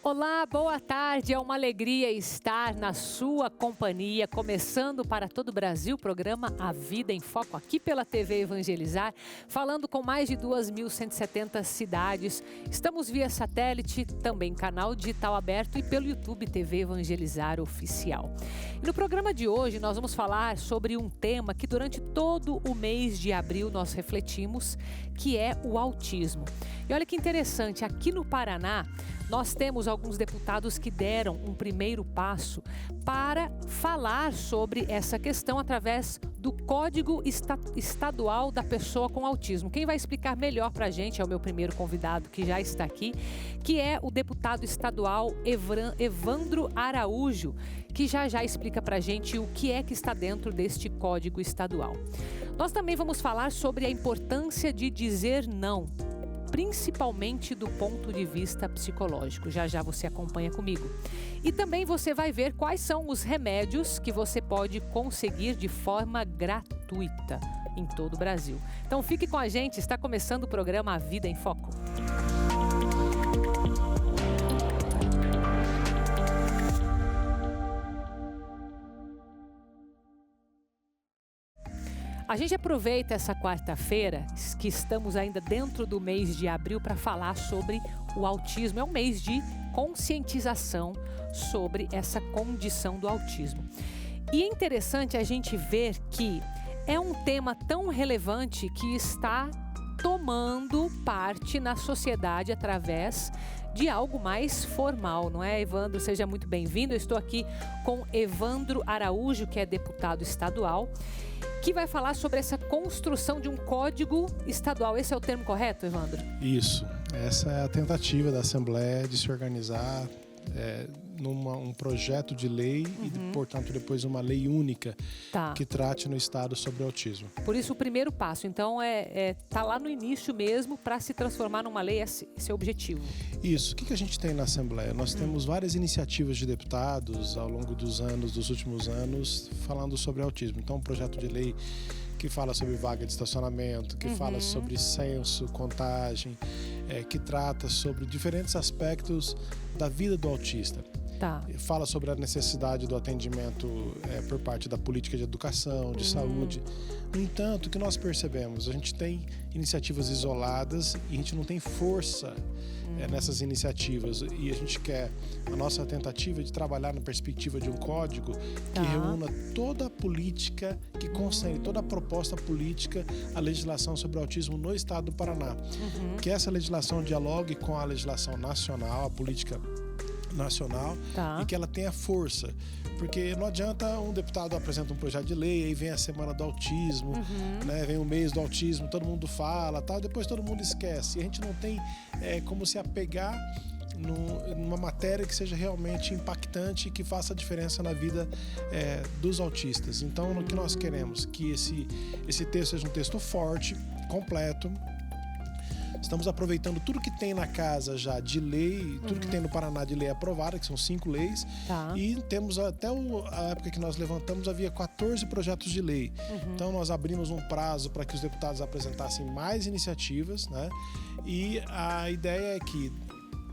Olá, boa tarde. É uma alegria estar na sua companhia, começando para todo o Brasil o programa A Vida em Foco, aqui pela TV Evangelizar, falando com mais de 2.170 cidades. Estamos via satélite, também canal digital aberto e pelo YouTube TV Evangelizar Oficial. E no programa de hoje nós vamos falar sobre um tema que durante todo o mês de abril nós refletimos, que é o autismo. E olha que interessante, aqui no Paraná, nós temos alguns deputados que deram um primeiro passo para falar sobre essa questão através do Código Estadual da Pessoa com Autismo. Quem vai explicar melhor para a gente é o meu primeiro convidado, que já está aqui, que é o deputado estadual Evandro Araújo, que já explica para a gente o que é que está dentro deste Código Estadual. Nós também vamos falar sobre a importância de dizer não, principalmente do ponto de vista psicológico. Já você acompanha comigo. E também você vai ver quais são os remédios que você pode conseguir de forma gratuita em todo o Brasil. Então fique com a gente, está começando o programa A Vida em Foco. A gente aproveita essa quarta-feira, que estamos ainda dentro do mês de abril, para falar sobre o autismo. É um mês de conscientização sobre essa condição do autismo. E é interessante a gente ver que é um tema tão relevante que está tomando parte na sociedade através de algo mais formal, não é, Evandro? Seja muito bem-vindo. Eu estou aqui com Evandro Araújo, que é deputado estadual, que vai falar sobre essa construção de um código estadual. Esse é o termo correto, Evandro? Isso. Essa é a tentativa da Assembleia de se organizar num projeto de lei e, portanto, depois uma lei única que trate no Estado sobre o autismo. Por isso, o primeiro passo, então, tá lá no início mesmo para se transformar numa lei, esse é o objetivo. Isso. O que a gente tem na Assembleia? Nós temos várias iniciativas de deputados ao longo dos últimos anos, falando sobre autismo. Então, um projeto de lei que fala sobre vaga de estacionamento, que fala sobre censo, contagem, que trata sobre diferentes aspectos da vida do autista. Fala sobre a necessidade do atendimento por parte da política de educação, de saúde. No entanto, o que nós percebemos? A gente tem iniciativas isoladas e a gente não tem força nessas iniciativas. E a gente quer, a nossa tentativa de trabalhar na perspectiva de um código que reúna toda a política, que concentre toda a proposta política, a legislação sobre o autismo no Estado do Paraná. Que essa legislação dialogue com a legislação nacional, a política nacional, e que ela tenha força, porque não adianta um deputado apresentar um projeto de lei, aí vem a semana do autismo, vem o mês do autismo, todo mundo fala, depois todo mundo esquece, e a gente não tem como se apegar numa matéria que seja realmente impactante e que faça a diferença na vida dos autistas. Então, o que nós queremos? Que esse texto seja um texto forte, completo. Estamos aproveitando tudo que tem na casa já de lei, tudo que tem no Paraná de lei aprovada, que são 5 leis, e temos até a época que nós levantamos, havia 14 projetos de lei. Então nós abrimos um prazo para que os deputados apresentassem mais iniciativas, né? E a ideia é que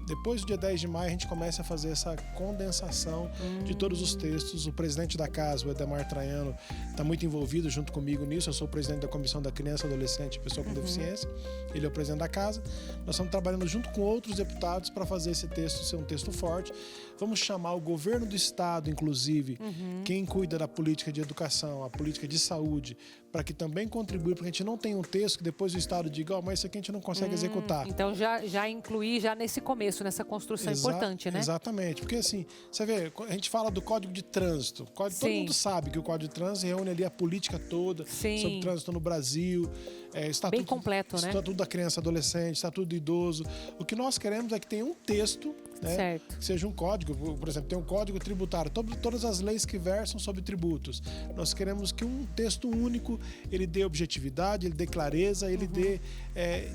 depois do dia 10 de maio, a gente começa a fazer essa condensação de todos os textos. O presidente da casa, o Edemar Traiano, está muito envolvido junto comigo nisso. Eu sou o presidente da Comissão da Criança, Adolescente e Pessoa com Deficiência. Ele é o presidente da casa. Nós estamos trabalhando junto com outros deputados para fazer esse texto ser um texto forte. Vamos chamar o governo do Estado, inclusive, quem cuida da política de educação, a política de saúde, para que também contribua, porque a gente não tem um texto que depois o Estado diga, mas isso aqui a gente não consegue executar. Então já incluir já nesse começo, nessa construção importante, né? Exatamente, porque assim, você vê, a gente fala do Código de Trânsito. Todo mundo sabe que o Código de Trânsito reúne ali a política toda sobre trânsito no Brasil. Estatuto, bem completo, né? Estatuto da criança e adolescente, Estatuto do idoso. O que nós queremos é que tenha um texto, né, que seja um código. Por exemplo, tem um código tributário, todas as leis que versam sobre tributos. Nós queremos que um texto único, ele dê objetividade, ele dê clareza, ele dê,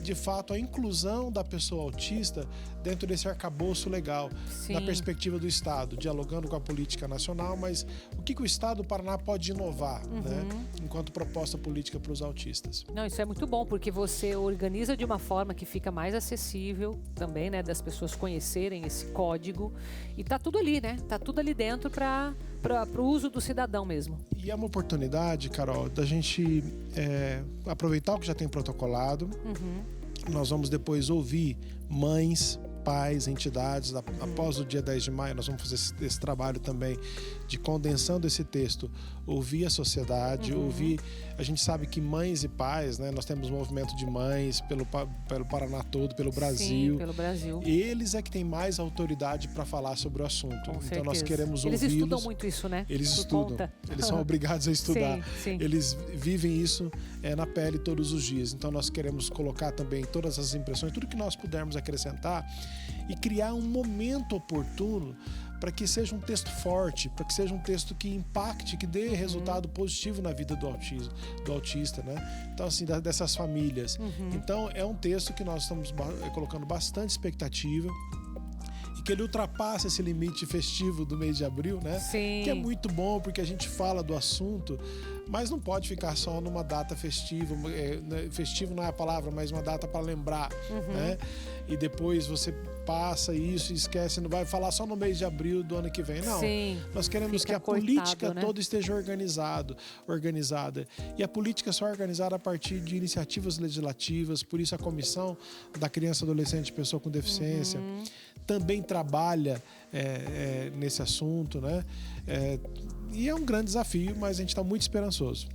de fato, a inclusão da pessoa autista dentro desse arcabouço legal, na perspectiva do Estado, dialogando com a política nacional, mas o que o Estado do Paraná pode inovar, né, enquanto proposta política para os autistas. Não, isso é muito bom, porque você organiza de uma forma que fica mais acessível também, né, das pessoas conhecerem esse esse código. E tá tudo ali, né? Tá tudo ali dentro para o uso do cidadão mesmo. E é uma oportunidade, Carol, da gente aproveitar o que já tem protocolado. Nós vamos depois ouvir mães, pais, entidades. Após o dia 10 de maio, nós vamos fazer esse trabalho também de condensando esse texto, ouvir a sociedade, ouvir... A gente sabe que mães e pais, né, nós temos um movimento de mães pelo Paraná todo, pelo Brasil. Sim, pelo Brasil. Eles é que têm mais autoridade para falar sobre o assunto. Com então certeza. Nós queremos ouvi-los. Eles estudam muito isso, né? Eles estudam. Eles são obrigados a estudar. Sim. Eles vivem isso na pele todos os dias. Então nós queremos colocar também todas as impressões, tudo que nós pudermos acrescentar e criar um momento oportuno para que seja um texto forte, para que seja um texto que impacte, que dê resultado positivo na vida do autista, né? Então, assim, dessas famílias. Então, é um texto que nós estamos colocando bastante expectativa e que ele ultrapassa esse limite festivo do mês de abril, né? Sim. Que é muito bom, porque a gente fala do assunto, mas não pode ficar só numa data festiva. Festivo não é a palavra, mas uma data para lembrar, né? E depois você passa isso e esquece, não vai falar só no mês de abril do ano que vem. Não. Sim. Nós queremos que a política toda esteja organizada. E a política só é organizada a partir de iniciativas legislativas. Por isso a Comissão da Criança, Adolescente e Pessoa com Deficiência também trabalha nesse assunto, né? E é um grande desafio, mas a gente está muito esperançoso.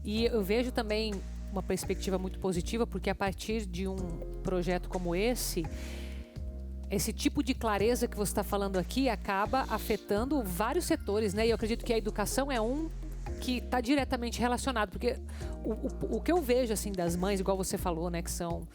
E eu vejo também uma perspectiva muito positiva, porque a partir de um projeto como esse tipo de clareza que você está falando aqui acaba afetando vários setores, né? E eu acredito que a educação é um que está diretamente relacionado, porque o que eu vejo assim das mães, igual você falou, né, que são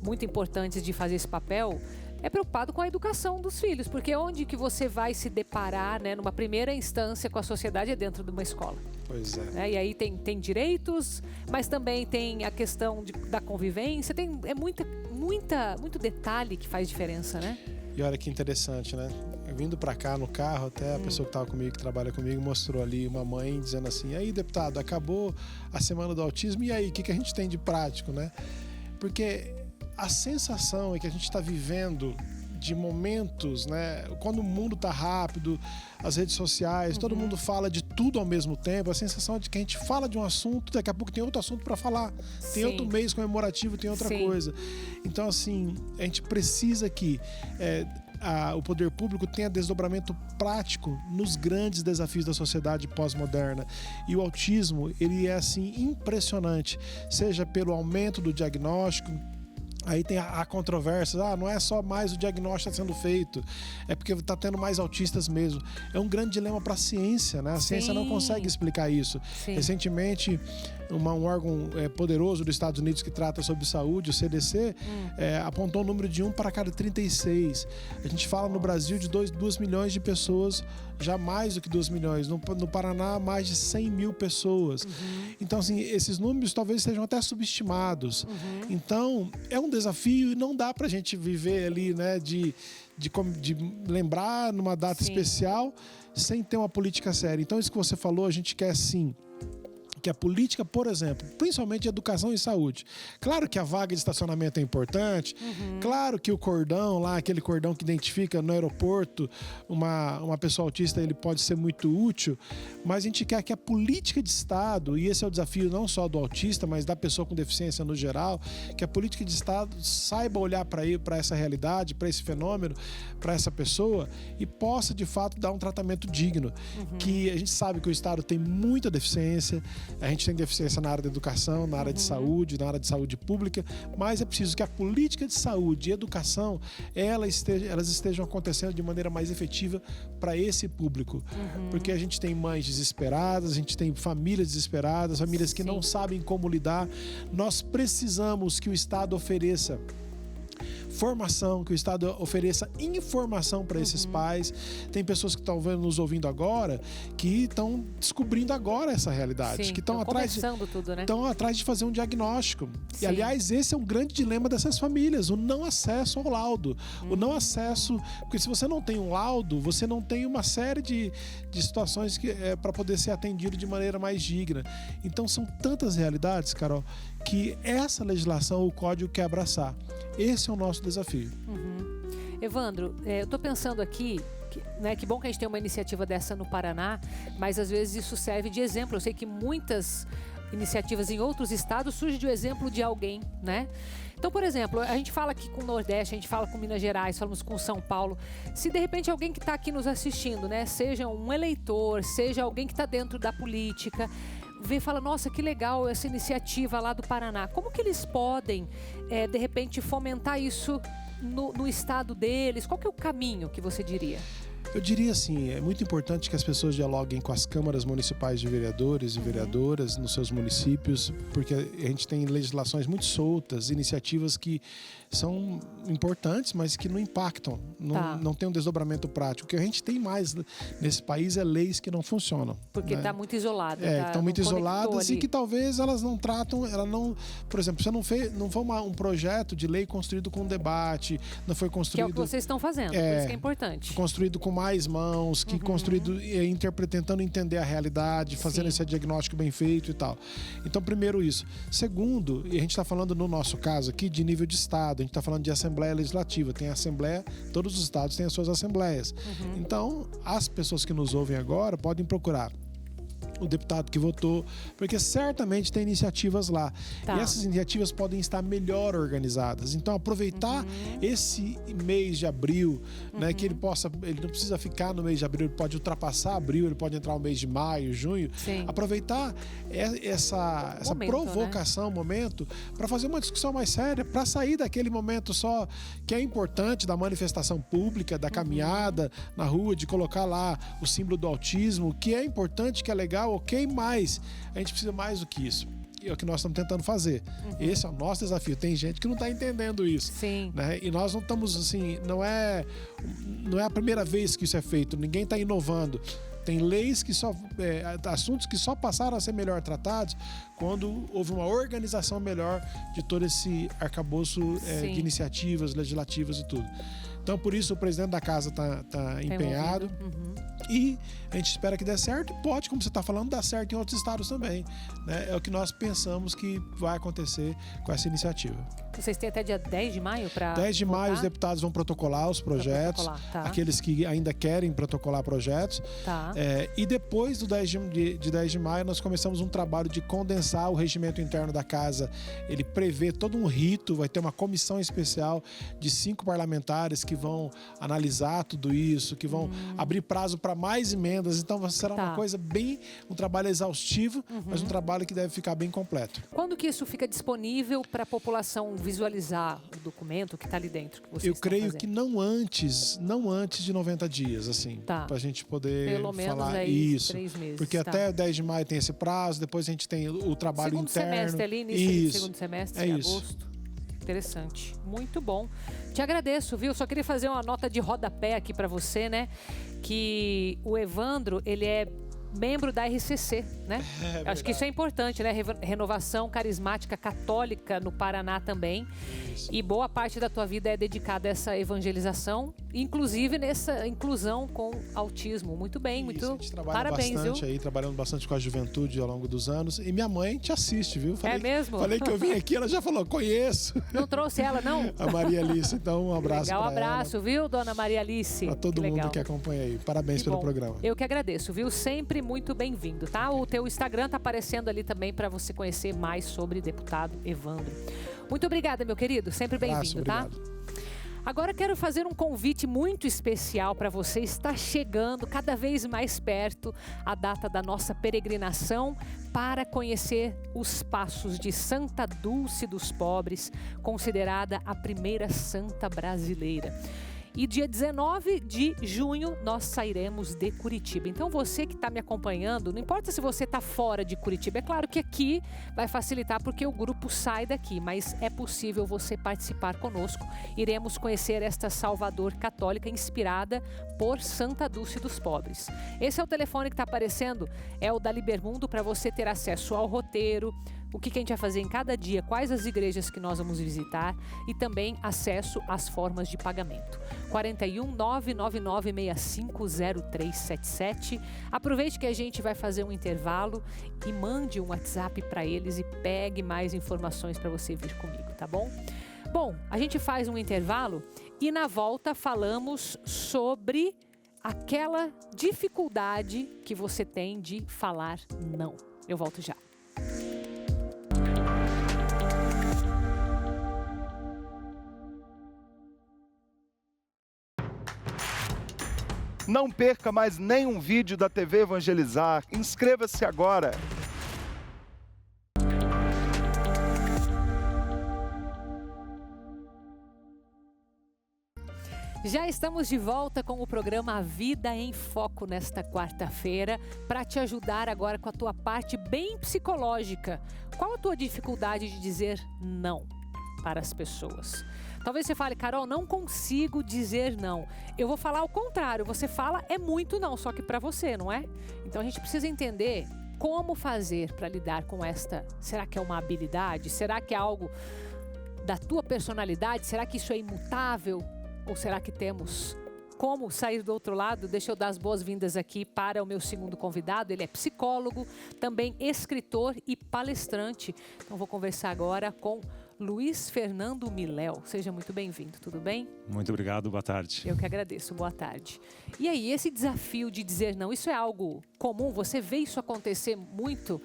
muito importantes de fazer esse papel, é preocupado com a educação dos filhos, porque onde que você vai se deparar, né, numa primeira instância com a sociedade é dentro de uma escola. Pois é. E aí tem direitos, mas também tem a questão da convivência, muito detalhe que faz diferença, né? E olha que interessante, né? Vindo pra cá no carro, até a pessoa que estava comigo, que trabalha comigo, mostrou ali uma mãe dizendo assim: e aí, deputado, acabou a semana do autismo, e aí, o que a gente tem de prático, né? Porque a sensação é que a gente está vivendo de momentos, né? Quando o mundo está rápido, as redes sociais, todo mundo fala de tudo ao mesmo tempo, a sensação é de que a gente fala de um assunto, daqui a pouco tem outro assunto para falar, tem outro mês comemorativo, tem outra coisa. Então, assim, a gente precisa que o poder público tenha desdobramento prático nos grandes desafios da sociedade pós-moderna. E o autismo, ele é, assim, impressionante, seja pelo aumento do diagnóstico. Aí tem a controvérsia, não é só mais o diagnóstico está sendo feito, é porque está tendo mais autistas mesmo. É um grande dilema para a ciência, né? A ciência não consegue explicar isso. Recentemente, um órgão poderoso dos Estados Unidos que trata sobre saúde, o CDC, apontou o número de 1 para cada 36. A gente fala no Brasil de 2 milhões de pessoas, já mais do que 2 milhões. No Paraná, mais de 100 mil pessoas. Então, assim, esses números talvez sejam até subestimados. Então, é um desafio e não dá pra gente viver ali, né, de lembrar numa data especial sem ter uma política séria. Então, isso que você falou, a gente quer sim que a política, por exemplo, principalmente educação e saúde. Claro que a vaga de estacionamento é importante, claro que o cordão lá, aquele cordão que identifica no aeroporto uma pessoa autista, ele pode ser muito útil, mas a gente quer que a política de Estado, e esse é o desafio não só do autista, mas da pessoa com deficiência no geral, que a política de Estado saiba olhar para essa realidade, para esse fenômeno, para essa pessoa e possa, de fato, dar um tratamento digno. Que a gente sabe que o Estado tem muita deficiência, a gente tem deficiência na área da educação, na área de saúde, na área de saúde pública, mas é preciso que a política de saúde e educação elas estejam acontecendo de maneira mais efetiva para esse público. Porque a gente tem mães desesperadas, a gente tem famílias desesperadas, famílias que não sabem como lidar. Nós precisamos que o Estado ofereça formação, que o Estado ofereça informação para esses pais. Tem pessoas que estão nos ouvindo agora que estão descobrindo agora essa realidade, que estão atrás de fazer um diagnóstico. E, aliás, esse é um grande dilema dessas famílias, o não acesso ao laudo. O não acesso, porque se você não tem um laudo, você não tem uma série de situações para poder ser atendido de maneira mais digna. Então, são tantas realidades, Carol, que essa legislação, o código quer abraçar. Esse é o nosso desafio. Evandro, eu estou pensando aqui, que bom que a gente tem uma iniciativa dessa no Paraná, mas às vezes isso serve de exemplo. Eu sei que muitas iniciativas em outros estados surgem de um exemplo de alguém, né? Então, por exemplo, a gente fala aqui com o Nordeste, a gente fala com Minas Gerais, falamos com São Paulo. Se de repente alguém que está aqui nos assistindo, né, seja um eleitor, seja alguém que está dentro da política, vê e fala, nossa, que legal essa iniciativa lá do Paraná. Como que eles podem, de repente, fomentar isso no estado deles? Qual que é o caminho que você diria? Eu diria assim, é muito importante que as pessoas dialoguem com as câmaras municipais de vereadores e vereadoras nos seus municípios, porque a gente tem legislações muito soltas, iniciativas que são importantes, mas que não impactam, não tem um desdobramento prático. O que a gente tem mais nesse país é leis que não funcionam. Porque está muito isolado. Que estão muito isoladas e que talvez elas não tratam, por exemplo, você não foi um projeto de lei construído com debate, não foi construído... Que é o que vocês estão fazendo, por isso que é importante. Construído com mais mãos, que construído tentando entender a realidade, fazendo esse diagnóstico bem feito e tal. Então, primeiro isso. Segundo, e a gente está falando no nosso caso aqui de nível de estado, a gente está falando de Assembleia Legislativa, tem a Assembleia, todos os estados têm as suas assembleias. Então, as pessoas que nos ouvem agora podem procurar o deputado que votou, porque certamente tem iniciativas lá. E essas iniciativas podem estar melhor organizadas. Então, aproveitar esse mês de abril, né, que ele não precisa ficar no mês de abril, ele pode ultrapassar abril, ele pode entrar no mês de maio, junho. Aproveitar essa provocação, momento, para fazer uma discussão mais séria, para sair daquele momento só que é importante da manifestação pública, da caminhada na rua, de colocar lá o símbolo do autismo, que é importante, que é legal, ok, mas a gente precisa mais do que isso. É o que nós estamos tentando fazer. Esse é o nosso desafio. Tem gente que não está entendendo isso. Né? E nós não estamos assim, não é a primeira vez que isso é feito. Ninguém está inovando. Tem leis que assuntos que só passaram a ser melhor tratados quando houve uma organização melhor de todo esse arcabouço de iniciativas legislativas e tudo. Então, por isso, o presidente da casa está empenhado. E a gente espera que dê certo. Pode, como você está falando, dar certo em outros estados também. Né? É o que nós pensamos que vai acontecer com essa iniciativa. Vocês têm até dia 10 de maio para 10 de maio os deputados vão protocolar os projetos. Aqueles que ainda querem protocolar projetos. E depois do 10 de maio nós começamos um trabalho de condensar o regimento interno da casa. Ele prevê todo um rito, vai ter uma comissão especial de 5 parlamentares que vão analisar tudo isso, que vão abrir prazo para mais emendas. Então será uma coisa um trabalho exaustivo, mas um trabalho que deve ficar bem completo. Quando que isso fica disponível para a população visualizar o documento que está ali dentro? Que eu creio que não antes de 90 dias, assim, para a gente poder pelo menos falar aí, isso. 3 meses. Porque até 10 de maio tem esse prazo, depois a gente tem o trabalho segundo interno. Semestre ali, início do segundo semestre, agosto. Interessante, muito bom. Te agradeço, viu? Só queria fazer uma nota de rodapé aqui para você, né? Que o Evandro, ele é membro da RCC, né? Acho que isso é importante, né? Renovação Carismática Católica no Paraná também. Isso. E boa parte da tua vida é dedicada a essa evangelização, inclusive nessa inclusão com autismo. Muito bem, muito a gente trabalha parabéns, bastante viu? Aí, trabalhando bastante com a juventude ao longo dos anos. E minha mãe te assiste, viu? É mesmo? Falei que eu vim aqui, ela já falou, conheço. Não trouxe ela, não? A Maria Alice, então um abraço para ela. Um abraço, viu, dona Maria Alice? Para todo mundo que acompanha aí. Parabéns pelo programa. Eu que agradeço, viu? Sempre muito bem-vindo, tá? O teu Instagram tá aparecendo ali também para você conhecer mais sobre deputado Evandro. Muito obrigada, meu querido. Sempre bem-vindo, tá? Agora quero fazer um convite muito especial para você. Está chegando cada vez mais perto a data da nossa peregrinação para conhecer os passos de Santa Dulce dos Pobres, considerada a primeira santa brasileira. E dia 19 de junho nós sairemos de Curitiba. Então você que está me acompanhando, não importa se você está fora de Curitiba, é claro que aqui vai facilitar porque o grupo sai daqui, mas é possível você participar conosco. Iremos conhecer esta Salvador católica inspirada por Santa Dulce dos Pobres. Esse é o telefone que está aparecendo, é o da Libermundo, para você ter acesso ao roteiro, o que a gente vai fazer em cada dia, quais as igrejas que nós vamos visitar e também acesso às formas de pagamento. 41 999 650377. Aproveite que a gente vai fazer um intervalo e mande um WhatsApp para eles e pegue mais informações para você vir comigo, tá bom? Bom, a gente faz um intervalo E na volta falamos sobre aquela dificuldade que você tem de falar não. Eu volto já. Não perca mais nenhum vídeo da TV Evangelizar. Inscreva-se agora. Já estamos de volta com o programa A Vida em Foco nesta quarta-feira para te ajudar agora com a tua parte bem psicológica. Qual a tua dificuldade de dizer não para as pessoas? Talvez você fale, Carol, não consigo dizer não. Eu vou falar o contrário, você fala é muito não, só que para você, não é? Então a gente precisa entender como fazer para lidar com esta. Será que é uma habilidade? Será que é algo da tua personalidade? Será que isso é imutável? Ou será que temos como sair do outro lado? Deixa eu dar as boas-vindas aqui para o meu segundo convidado. Ele é psicólogo, também escritor e palestrante. Então vou conversar agora com Luiz Fernando Miléo. Seja muito bem-vindo, tudo bem? Muito obrigado, boa tarde. Eu que agradeço, boa tarde. E aí, esse desafio de dizer não, isso é algo comum? Você vê isso acontecer muito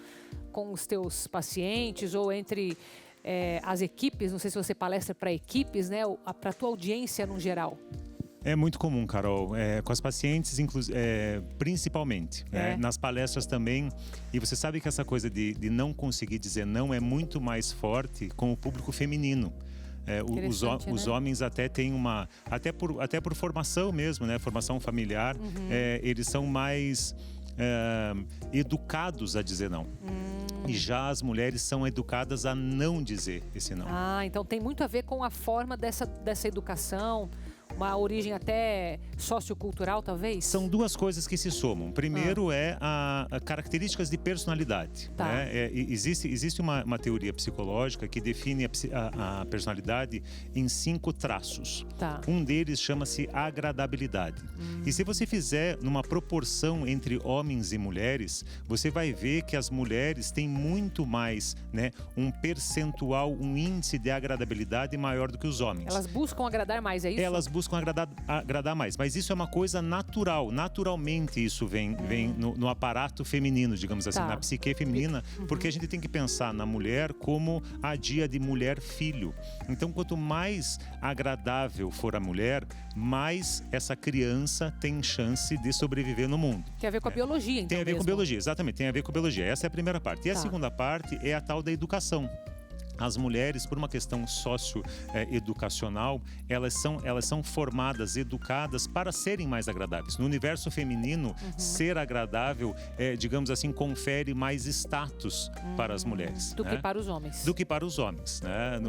com os teus pacientes ou entre as equipes? Não sei se você palestra para equipes, né? Para a tua audiência no geral. É muito comum, Carol, com as pacientes principalmente, né? Nas palestras também. E você sabe que essa coisa de não conseguir dizer não é muito mais forte com o público feminino. Os homens até têm até por formação mesmo, né? Formação familiar, eles são mais educados a dizer não. E já as mulheres são educadas a não dizer esse não. Ah, então tem muito a ver com a forma dessa educação, uma origem até sociocultural, talvez? São duas coisas que se somam. Primeiro é a características de personalidade. Tá. Né? Existe uma teoria psicológica que define a personalidade em 5 traços. Tá. Um deles chama-se agradabilidade. E se você fizer numa proporção entre homens e mulheres, você vai ver que as mulheres têm muito mais, né, um percentual, um índice de agradabilidade maior do que os homens. Elas buscam agradar mais, é isso? Elas buscam agradar mais, mas isso é uma coisa natural. Naturalmente isso vem no aparato feminino, digamos assim, na psique feminina, porque a gente tem que pensar na mulher como a dia de mulher-filho. Então, quanto mais agradável for a mulher, mais essa criança tem chance de sobreviver no mundo. Tem a ver com a biologia, então. Tem a ver com biologia, exatamente, tem a ver com biologia. Essa é a primeira parte. E a Tá. segunda parte é a tal da educação. As mulheres, por uma questão socioeducacional, elas são formadas, educadas para serem mais agradáveis. No universo feminino, ser agradável, digamos assim, confere mais status para as mulheres. Do que para os homens. Do que para os homens. Né?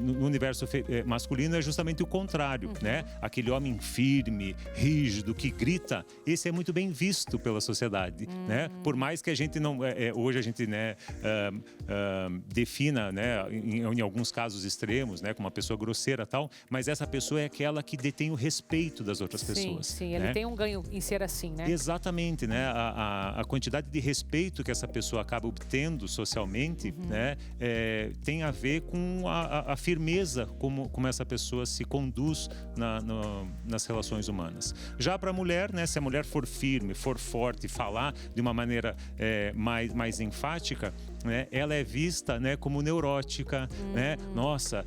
No universo masculino é justamente o contrário. Né? Aquele homem firme, rígido, que grita, esse é muito bem visto pela sociedade. Né? Por mais que a gente não... hoje a gente... defina, né, em alguns casos extremos, né, como uma pessoa grosseira e tal, mas essa pessoa é aquela que detém o respeito das outras pessoas. Sim, né? ele tem um ganho em ser assim, né? Exatamente, né? A quantidade de respeito que essa pessoa acaba obtendo socialmente, né, tem a ver com a firmeza como essa pessoa se conduz nas relações humanas. Já para a mulher, né, se a mulher for firme, for forte, falar de uma maneira mais enfática, né, ela é vista, né, como neurótica, né? Nossa,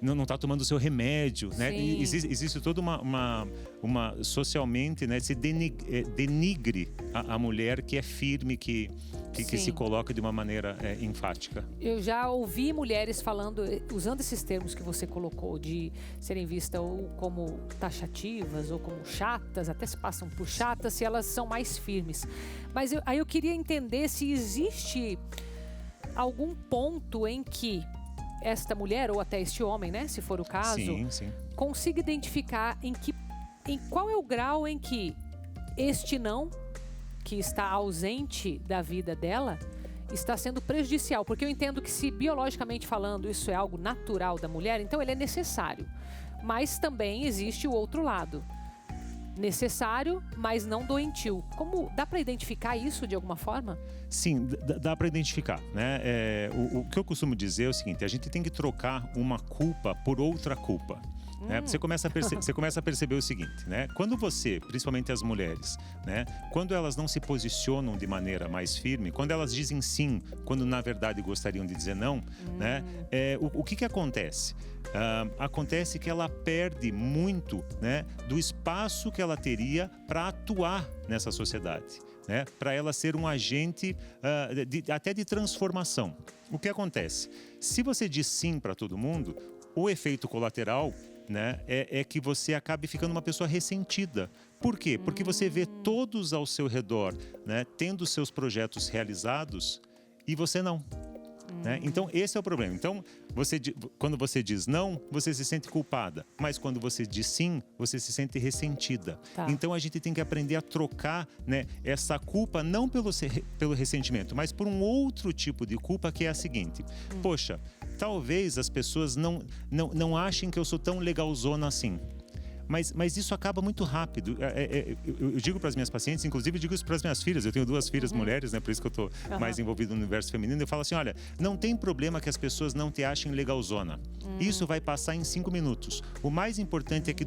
não está tomando o seu remédio, né? Existe toda uma socialmente, né, se denigre a mulher que é firme, que se coloca de uma maneira enfática. Eu já ouvi mulheres falando, usando esses termos que você colocou, de serem vistas ou como taxativas ou como chatas, até se passam por chatas, se elas são mais firmes. Mas aí eu queria entender se existe algum ponto em que esta mulher, ou até este homem, né, se for o caso, consiga identificar em qual é o grau em que este não, que está ausente da vida dela, está sendo prejudicial. Porque eu entendo que, se biologicamente falando isso é algo natural da mulher, então ele é necessário. Mas também existe o outro lado. necessário, mas não doentio. Como dá para identificar isso de alguma forma? Sim, dá para identificar, né? O que eu costumo dizer é o seguinte: a gente tem que trocar uma culpa por outra culpa. Né? Você começa a perceber o seguinte, né? Quando você, principalmente as mulheres, né? Quando elas não se posicionam de maneira mais firme, quando elas dizem sim, quando na verdade gostariam de dizer não, né? O que acontece? Acontece que ela perde muito, né, do espaço que ela teria para atuar nessa sociedade, né, para ela ser um agente até de transformação. O que acontece? Se você diz sim para todo mundo, o efeito colateral, né, é que você acabe ficando uma pessoa ressentida. Por quê? Porque você vê todos ao seu redor, né, tendo seus projetos realizados e você não. Né? Então, esse é o problema. Então, quando você diz não, você se sente culpada. Mas quando você diz sim, você se sente ressentida. Tá. Então, a gente tem que aprender a trocar, né, essa culpa, não pelo ressentimento, mas por um outro tipo de culpa, que é a seguinte. Poxa, talvez as pessoas não achem que eu sou tão legalzona assim. Mas isso acaba muito rápido. Eu digo para as minhas pacientes, inclusive digo isso para as minhas filhas. Eu tenho 2 filhas mulheres, né? Por isso que eu estou mais envolvido no universo feminino. Eu falo assim, olha, não tem problema que as pessoas não te achem legalzona. Isso vai passar em 5 minutos. O mais importante é que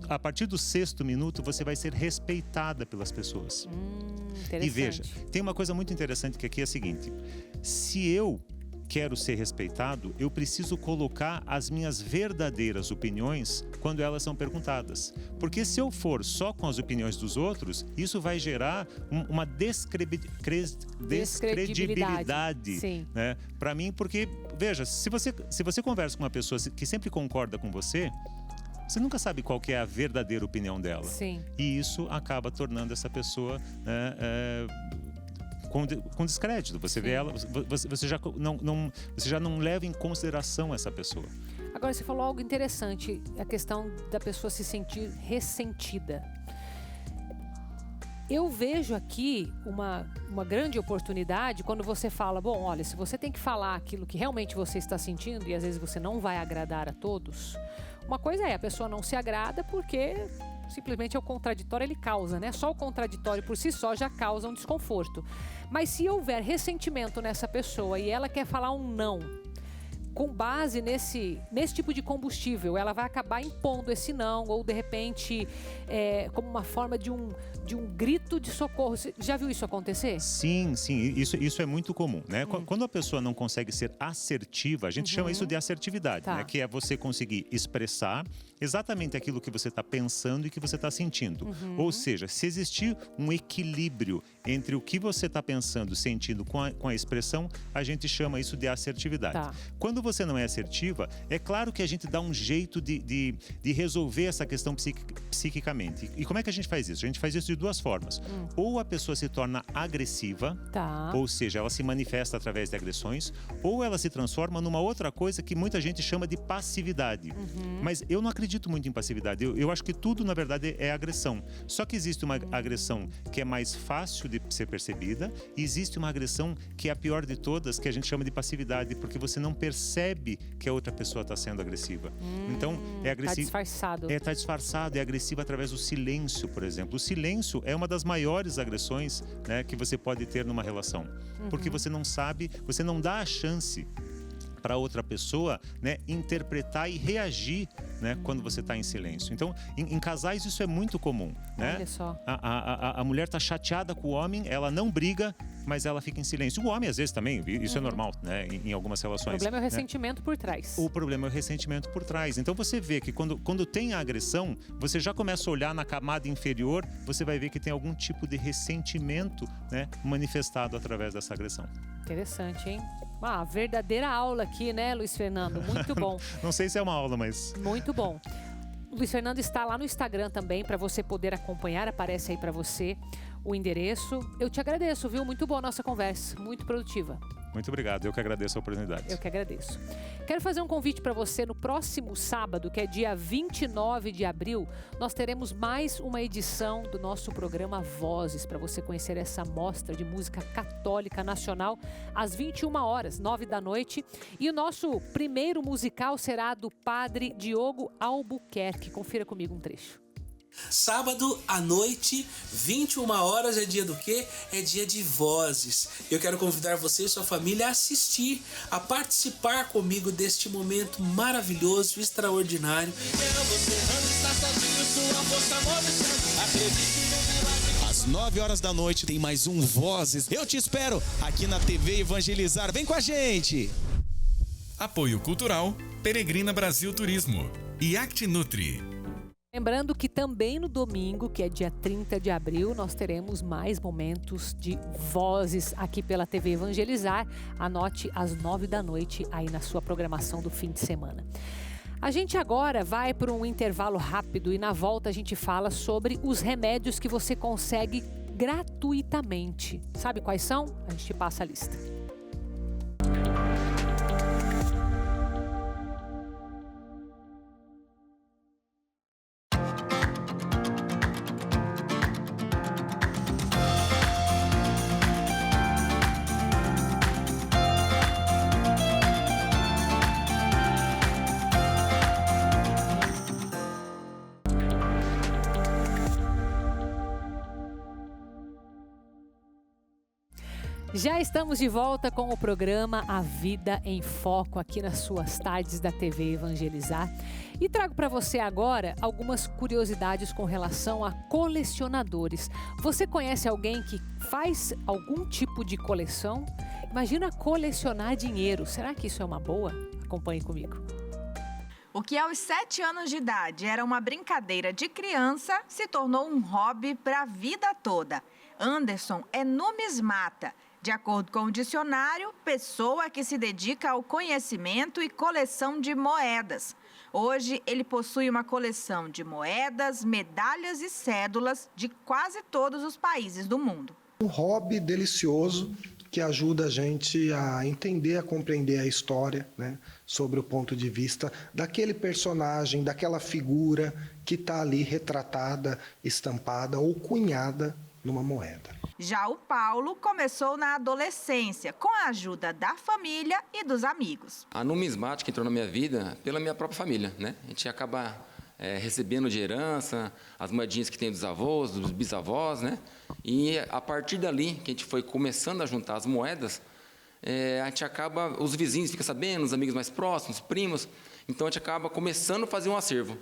a partir do 6º minuto você vai ser respeitada pelas pessoas. E veja, tem uma coisa muito interessante que aqui é a seguinte. Se eu quero ser respeitado, eu preciso colocar as minhas verdadeiras opiniões quando elas são perguntadas. Porque se eu for só com as opiniões dos outros, isso vai gerar uma descredibilidade, né, para mim, porque, veja, se você conversa com uma pessoa que sempre concorda com você nunca sabe qual que é a verdadeira opinião dela. Sim. E isso acaba tornando essa pessoa com descrédito. Você vê ela, você já não leva em consideração essa pessoa. Agora, você falou algo interessante, a questão da pessoa se sentir ressentida. Eu vejo aqui uma grande oportunidade quando você fala, bom, olha, se você tem que falar aquilo que realmente você está sentindo e às vezes você não vai agradar a todos, uma coisa é, a pessoa não se agrada porque simplesmente é o contraditório, ele causa, né? Só o contraditório por si só já causa um desconforto. Mas se houver ressentimento nessa pessoa e ela quer falar um não, com base nesse tipo de combustível, ela vai acabar impondo esse não, ou de repente, como uma forma de um grito de socorro. Você já viu isso acontecer? Sim, isso é muito comum, né? Quando a pessoa não consegue ser assertiva, a gente chama isso de assertividade, né? Que é você conseguir expressar exatamente aquilo que você está pensando e que você está sentindo. Ou seja, se existir um equilíbrio entre o que você está pensando, sentindo com a expressão, a gente chama isso de assertividade. Quando você não é assertiva, é claro que a gente dá um jeito de resolver essa questão psiquicamente. E como é que a gente faz isso? A gente faz isso de 2 formas. Ou a pessoa se torna agressiva, ou seja, ela se manifesta através de agressões, ou ela se transforma numa outra coisa que muita gente chama de passividade. Mas eu não acredito muito em passividade. Eu acho que tudo, na verdade, é agressão. Só que existe uma agressão que é mais fácil de ser percebida e existe uma agressão que é a pior de todas, que a gente chama de passividade, porque você não percebe que a outra pessoa está sendo agressiva. Então, é agressivo. Tá disfarçado. Tá disfarçado, é agressivo através do silêncio, por exemplo. O silêncio é uma das maiores agressões, né, que você pode ter numa relação. Porque você não sabe, você não dá a chance para outra pessoa, né, interpretar e reagir, né, quando você está em silêncio. Então, em casais isso é muito comum, né? Olha só. A mulher está chateada com o homem, ela não briga, mas ela fica em silêncio. O homem, às vezes, também, isso é normal, né, em algumas relações. O problema é o né? ressentimento por trás. O problema é o ressentimento por trás. Então, você vê que quando tem a agressão, você já começa a olhar na camada inferior, você vai ver que tem algum tipo de ressentimento, né, manifestado através dessa agressão. Interessante, hein? Uma verdadeira aula aqui, né, Luiz Fernando? Muito bom. Não sei se é uma aula, mas... Muito bom. O Luiz Fernando está lá no Instagram também, para você poder acompanhar. Aparece aí para você o endereço. Eu te agradeço, viu? Muito boa a nossa conversa, muito produtiva. Muito obrigado, eu que agradeço a oportunidade. Eu que agradeço. Quero fazer um convite para você no próximo sábado, que é dia 29 de abril, nós teremos mais uma edição do nosso programa Vozes, para você conhecer essa mostra de música católica nacional, às 21 horas, 9 da noite. E o nosso primeiro musical será do Padre Diogo Albuquerque. Confira comigo um trecho. Sábado à noite, 21 horas, é dia do quê? É dia de vozes. Eu quero convidar você e sua família a assistir, a participar comigo deste momento maravilhoso, extraordinário. Às 9 horas da noite tem mais um Vozes. Eu te espero aqui na TV Evangelizar. Vem com a gente! Apoio Cultural, Peregrina Brasil Turismo e ActiNutri. Lembrando que também no domingo, que é dia 30 de abril, nós teremos mais momentos de vozes aqui pela TV Evangelizar. Anote às 9 da noite aí na sua programação do fim de semana. A gente agora vai para um intervalo rápido e na volta a gente fala sobre os remédios que você consegue gratuitamente. Sabe quais são? A gente passa a lista. Já estamos de volta com o programa A Vida em Foco aqui nas suas tardes da TV Evangelizar. E trago para você agora algumas curiosidades com relação a colecionadores. Você conhece alguém que faz algum tipo de coleção? Imagina colecionar dinheiro. Será que isso é uma boa? Acompanhe comigo. O que aos 7 anos de idade era uma brincadeira de criança se tornou um hobby para a vida toda. Anderson é numismata. De acordo com o dicionário, pessoa que se dedica ao conhecimento e coleção de moedas. Hoje, ele possui uma coleção de moedas, medalhas e cédulas de quase todos os países do mundo. Um hobby delicioso que ajuda a gente a entender, a compreender a história, né, sobre o ponto de vista daquele personagem, daquela figura que está ali retratada, estampada ou cunhada numa moeda. Já o Paulo começou na adolescência, com a ajuda da família e dos amigos. A numismática entrou na minha vida pela minha própria família, né? A gente acaba recebendo de herança as moedinhas que tem dos avós, dos bisavós, né? E a partir dali, que a gente foi começando a juntar as moedas, a gente acaba, os vizinhos ficam sabendo, os amigos mais próximos, primos, então a gente acaba começando a fazer um acervo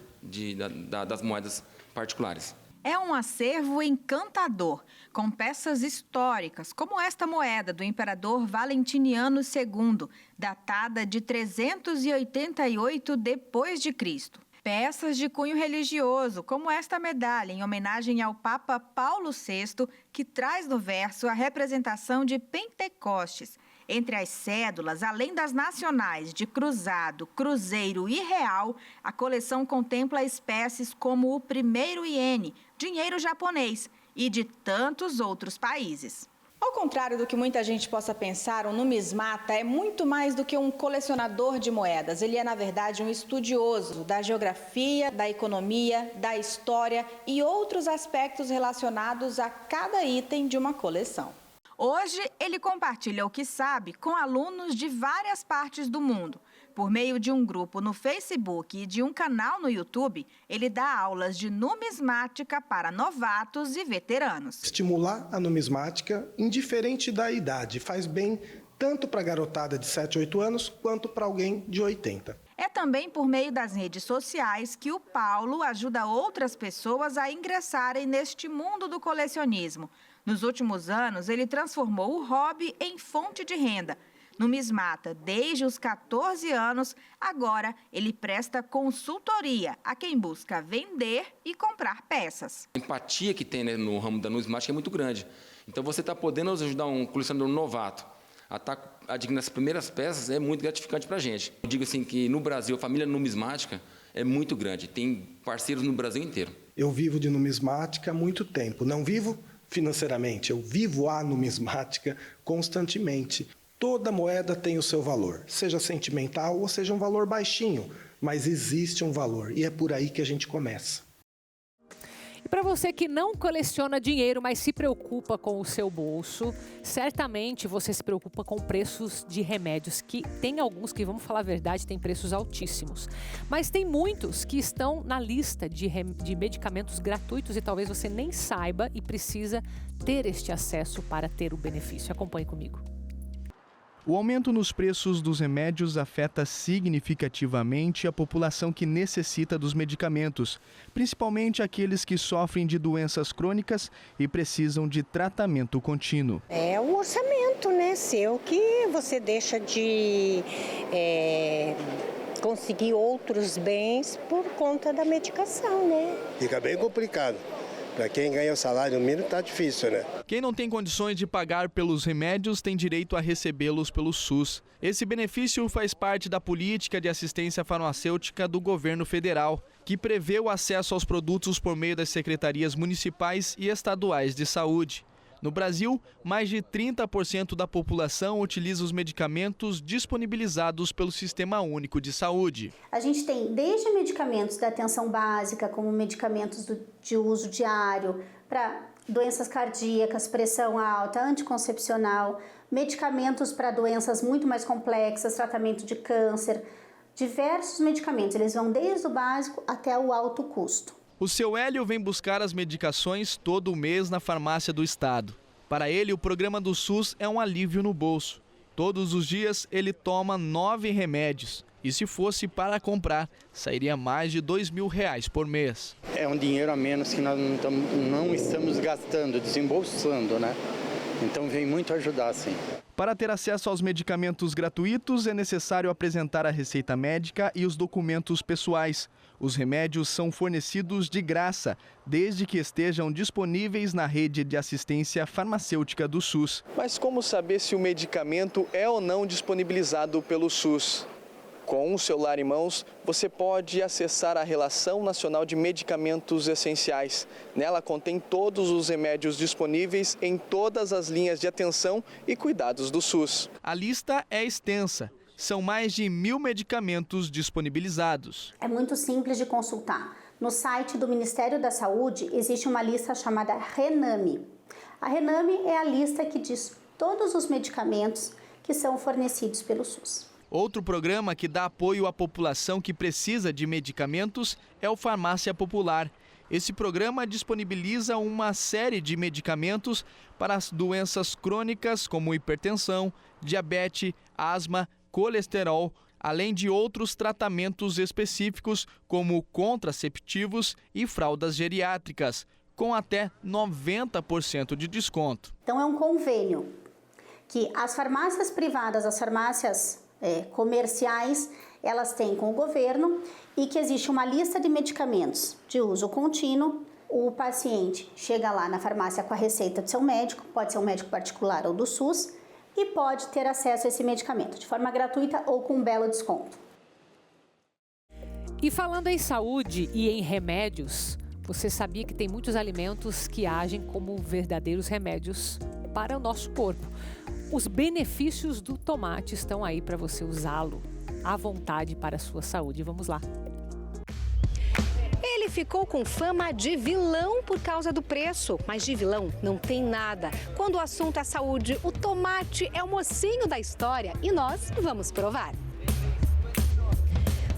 das moedas particulares. É um acervo encantador, com peças históricas, como esta moeda do imperador Valentiniano II, datada de 388 d.C. Peças de cunho religioso, como esta medalha em homenagem ao Papa Paulo VI, que traz no verso a representação de Pentecostes. Entre as cédulas, além das nacionais de cruzado, cruzeiro e real, a coleção contempla espécies como o primeiro iene, dinheiro japonês, e de tantos outros países. Ao contrário do que muita gente possa pensar, o numismata é muito mais do que um colecionador de moedas. Ele é, na verdade, um estudioso da geografia, da economia, da história e outros aspectos relacionados a cada item de uma coleção. Hoje, ele compartilha o que sabe com alunos de várias partes do mundo. Por meio de um grupo no Facebook e de um canal no YouTube, ele dá aulas de numismática para novatos e veteranos. Estimular a numismática, indiferente da idade, faz bem tanto para a garotada de 7, 8 anos, quanto para alguém de 80. É também por meio das redes sociais que o Paulo ajuda outras pessoas a ingressarem neste mundo do colecionismo. Nos últimos anos, ele transformou o hobby em fonte de renda. Numismata desde os 14 anos, agora ele presta consultoria a quem busca vender e comprar peças. A empatia que tem, né, no ramo da numismática é muito grande. Então, você está podendo ajudar um colecionador novato a estar adquirindo as primeiras peças é muito gratificante para a gente. Eu digo assim que no Brasil a família numismática é muito grande, tem parceiros no Brasil inteiro. Eu vivo de numismática há muito tempo, não vivo financeiramente, eu vivo a numismática constantemente. Toda moeda tem o seu valor, seja sentimental ou seja um valor baixinho, mas existe um valor e é por aí que a gente começa. E para para você que não coleciona dinheiro, mas se preocupa com o seu bolso, certamente você se preocupa com preços de remédios, que tem alguns que, vamos falar a verdade, tem preços altíssimos. Mas tem muitos que estão na lista de medicamentos gratuitos e talvez você nem saiba e precisa ter este acesso para ter o benefício. Acompanhe comigo. O aumento nos preços dos remédios afeta significativamente a população que necessita dos medicamentos, principalmente aqueles que sofrem de doenças crônicas e precisam de tratamento contínuo. É o orçamento, né, seu, que você deixa de conseguir outros bens por conta da medicação, né? Fica bem complicado. Para quem ganha o salário mínimo tá difícil, né? Quem não tem condições de pagar pelos remédios tem direito a recebê-los pelo SUS. Esse benefício faz parte da política de assistência farmacêutica do governo federal, que prevê o acesso aos produtos por meio das secretarias municipais e estaduais de saúde. No Brasil, mais de 30% da população utiliza os medicamentos disponibilizados pelo Sistema Único de Saúde. A gente tem desde medicamentos da atenção básica, como medicamentos de uso diário, para doenças cardíacas, pressão alta, anticoncepcional, medicamentos para doenças muito mais complexas, tratamento de câncer, diversos medicamentos. Eles vão desde o básico até o alto custo. O seu Hélio vem buscar as medicações todo mês na farmácia do estado. Para ele, o programa do SUS é um alívio no bolso. Todos os dias ele toma 9 remédios. E se fosse para comprar, sairia mais de R$2.000 por mês. É um dinheiro a menos que nós não estamos gastando, desembolsando, né? Então vem muito ajudar, sim. Para ter acesso aos medicamentos gratuitos, é necessário apresentar a receita médica e os documentos pessoais. Os remédios são fornecidos de graça, desde que estejam disponíveis na rede de assistência farmacêutica do SUS. Mas como saber se o medicamento é ou não disponibilizado pelo SUS? Com o celular em mãos, você pode acessar a Relação Nacional de Medicamentos Essenciais. Nela contém todos os remédios disponíveis em todas as linhas de atenção e cuidados do SUS. A lista é extensa. São mais de 1.000 medicamentos disponibilizados. É muito simples de consultar. No site do Ministério da Saúde existe uma lista chamada Rename. A Rename é a lista que diz todos os medicamentos que são fornecidos pelo SUS. Outro programa que dá apoio à população que precisa de medicamentos é o Farmácia Popular. Esse programa disponibiliza uma série de medicamentos para as doenças crônicas como hipertensão, diabetes, asma, colesterol, além de outros tratamentos específicos como contraceptivos e fraldas geriátricas, com até 90% de desconto. Então é um convênio que as farmácias privadas, as farmácias comerciais, elas têm com o governo e que existe uma lista de medicamentos de uso contínuo. O paciente chega lá na farmácia com a receita do seu médico, pode ser um médico particular ou do SUS, e pode ter acesso a esse medicamento de forma gratuita ou com um belo desconto. E falando em saúde e em remédios, você sabia que tem muitos alimentos que agem como verdadeiros remédios para o nosso corpo? Os benefícios do tomate estão aí para você usá-lo à vontade para a sua saúde. Vamos lá. Ele ficou com fama de vilão por causa do preço, mas de vilão não tem nada. Quando o assunto é saúde, o tomate é o mocinho da história e nós vamos provar.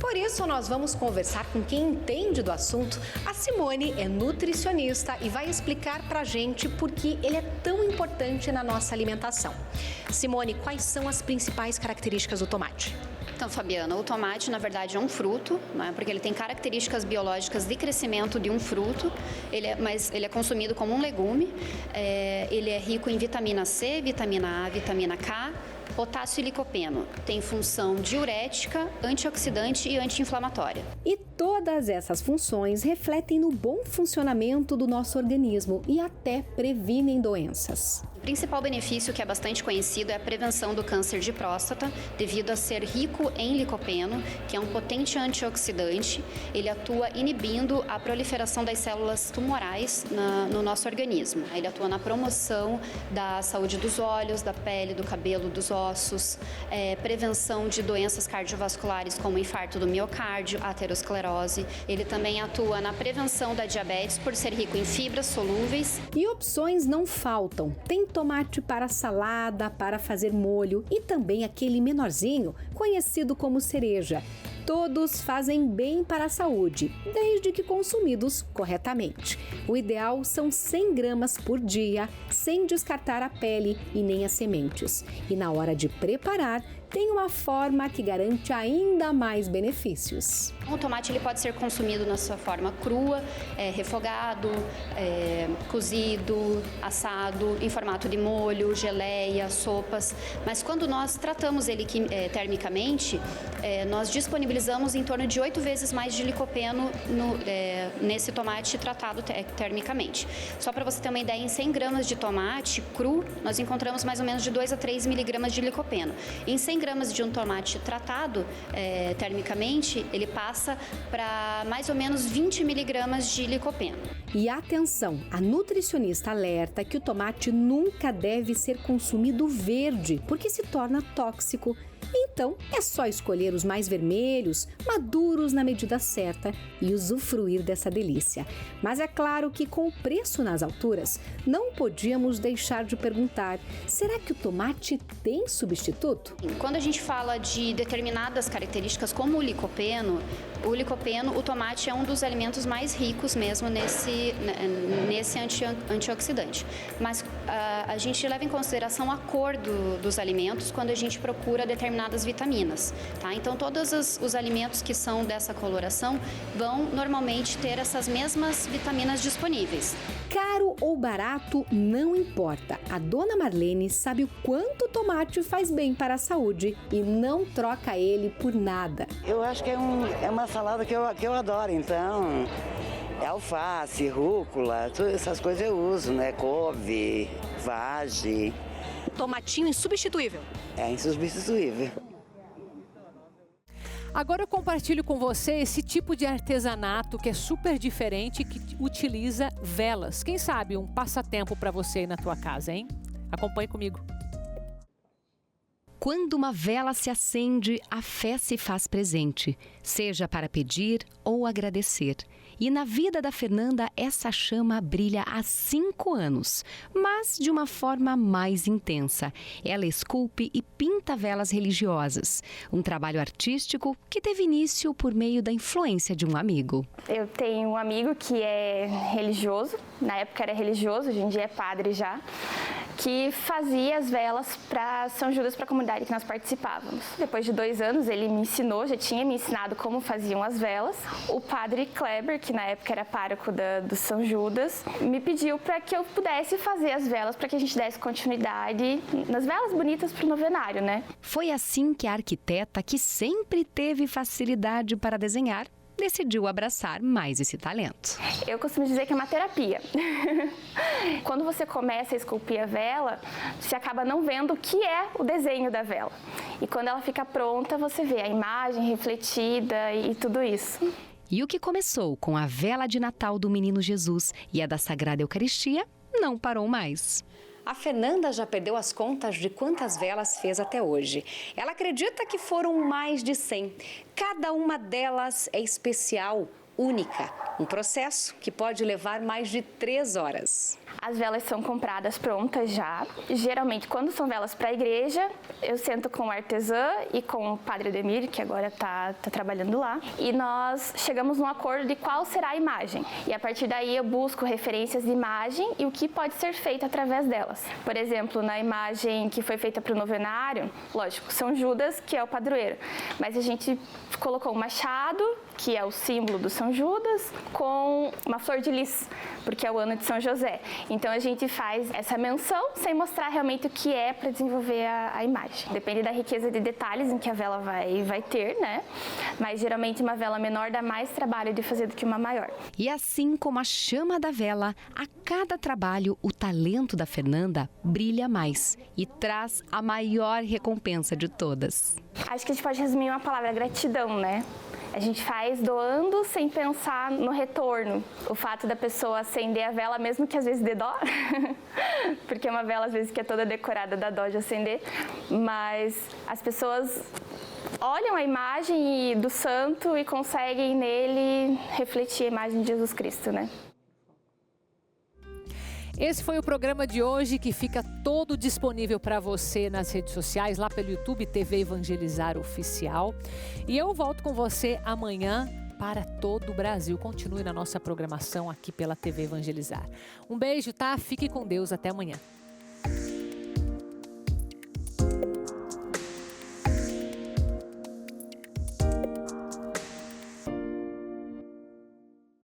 Por isso, nós vamos conversar com quem entende do assunto. A Simone é nutricionista e vai explicar pra gente por que ele é tão importante na nossa alimentação. Simone, quais são as principais características do tomate? Então, Fabiana, o tomate, na verdade, é um fruto, né? Porque ele tem características biológicas de crescimento de um fruto, mas ele é consumido como um legume. Ele é rico em vitamina C, vitamina A, vitamina K, potássio e licopeno. Tem função diurética, antioxidante e anti-inflamatória. E todas essas funções refletem no bom funcionamento do nosso organismo e até previnem doenças. O principal benefício, que é bastante conhecido, é a prevenção do câncer de próstata, devido a ser rico em licopeno, que é um potente antioxidante. Ele atua inibindo a proliferação das células tumorais no nosso organismo. Ele atua na promoção da saúde dos olhos, da pele, do cabelo, dos ossos, ossos, prevenção de doenças cardiovasculares como infarto do miocárdio, aterosclerose. Ele também atua na prevenção da diabetes por ser rico em fibras solúveis. E opções não faltam. Tem tomate para salada, para fazer molho e também aquele menorzinho conhecido como cereja. Todos fazem bem para a saúde, desde que consumidos corretamente. O ideal são 100 gramas por dia, sem descartar a pele e nem as sementes. E na hora de preparar, tem uma forma que garante ainda mais benefícios. O tomate ele pode ser consumido na sua forma crua, refogado, cozido, assado, em formato de molho, geleia, sopas. Mas quando nós tratamos ele termicamente, nós disponibilizamos em torno de 8 vezes mais de licopeno nesse tomate tratado termicamente. Só para você ter uma ideia, em 100 gramas de tomate cru, nós encontramos mais ou menos de 2 a 3 miligramas de licopeno. Em 100 gramas de um tomate tratado termicamente, ele passa para mais ou menos 20 miligramas de licopeno. E atenção, a nutricionista alerta que o tomate nunca deve ser consumido verde, porque se torna tóxico. Então, é só escolher os mais vermelhos, maduros na medida certa e usufruir dessa delícia. Mas é claro que com o preço nas alturas, não podíamos deixar de perguntar, será que o tomate tem substituto? Quando a gente fala de determinadas características como o licopeno, o tomate é um dos alimentos mais ricos mesmo nesse antioxidante. Mas a gente leva em consideração a cor dos alimentos quando a gente procura determinadas vitaminas, tá? Então todos os alimentos que são dessa coloração vão normalmente ter essas mesmas vitaminas disponíveis. Caro ou barato, não importa. A dona Marlene sabe o quanto o tomate faz bem para a saúde e não troca ele por nada. Eu acho que é uma salada que eu adoro, então é alface, rúcula, todas essas coisas eu uso, né? Couve, vagem. Tomatinho insubstituível. É insubstituível. Agora eu compartilho com você esse tipo de artesanato que é super diferente, que utiliza velas. Quem sabe um passatempo para você aí na tua casa, hein? Acompanhe comigo. Quando uma vela se acende, a fé se faz presente, seja para pedir ou agradecer. E na vida da Fernanda, essa chama brilha há 5 anos, mas de uma forma mais intensa. Ela esculpe e pinta velas religiosas, um trabalho artístico que teve início por meio da influência de um amigo. Eu tenho um amigo que é religioso, na época era religioso, hoje em dia é padre já, que fazia as velas para São Judas, para a comunidade que nós participávamos. Depois de 2 anos, ele me ensinou, já tinha me ensinado como faziam as velas. O padre Kleber, que na época era pároco do São Judas, me pediu para que eu pudesse fazer as velas, para que a gente desse continuidade nas velas bonitas para o novenário, né? Foi assim que a arquiteta, que sempre teve facilidade para desenhar, decidiu abraçar mais esse talento. Eu costumo dizer que é uma terapia. Quando você começa a esculpir a vela, você acaba não vendo o que é o desenho da vela. E quando ela fica pronta, você vê a imagem refletida e tudo isso. E o que começou com a vela de Natal do Menino Jesus e a da Sagrada Eucaristia não parou mais. A Fernanda já perdeu as contas de quantas velas fez até hoje. Ela acredita que foram mais de 100. Cada uma delas é especial, única. Um processo que pode levar mais de 3 horas. As velas são compradas prontas já. Geralmente, quando são velas para a igreja, eu sento com o artesã e com o padre Ademir, que agora está trabalhando lá, e nós chegamos num acordo de qual será a imagem. E a partir daí eu busco referências de imagem e o que pode ser feito através delas. Por exemplo, na imagem que foi feita para o novenário, lógico, São Judas, que é o padroeiro, mas a gente colocou um machado, que é o símbolo do São Judas, com uma flor de lis, porque é o ano de São José. Então a gente faz essa menção sem mostrar realmente o que é para desenvolver a imagem. Depende da riqueza de detalhes em que a vela vai ter, né? Mas geralmente uma vela menor dá mais trabalho de fazer do que uma maior. E assim como a chama da vela, a cada trabalho o talento da Fernanda brilha mais e traz a maior recompensa de todas. Acho que a gente pode resumir uma palavra: gratidão, né? A gente faz doando sem pensar no retorno. O fato da pessoa acender a vela, mesmo que às vezes dê dó, porque uma vela às vezes que é toda decorada dá dó de acender, mas as pessoas olham a imagem do santo e conseguem nele refletir a imagem de Jesus Cristo, né? Esse foi o programa de hoje, que fica todo disponível para você nas redes sociais, lá pelo YouTube TV Evangelizar Oficial. E eu volto com você amanhã para todo o Brasil. Continue na nossa programação aqui pela TV Evangelizar. Um beijo, tá? Fique com Deus. Até amanhã.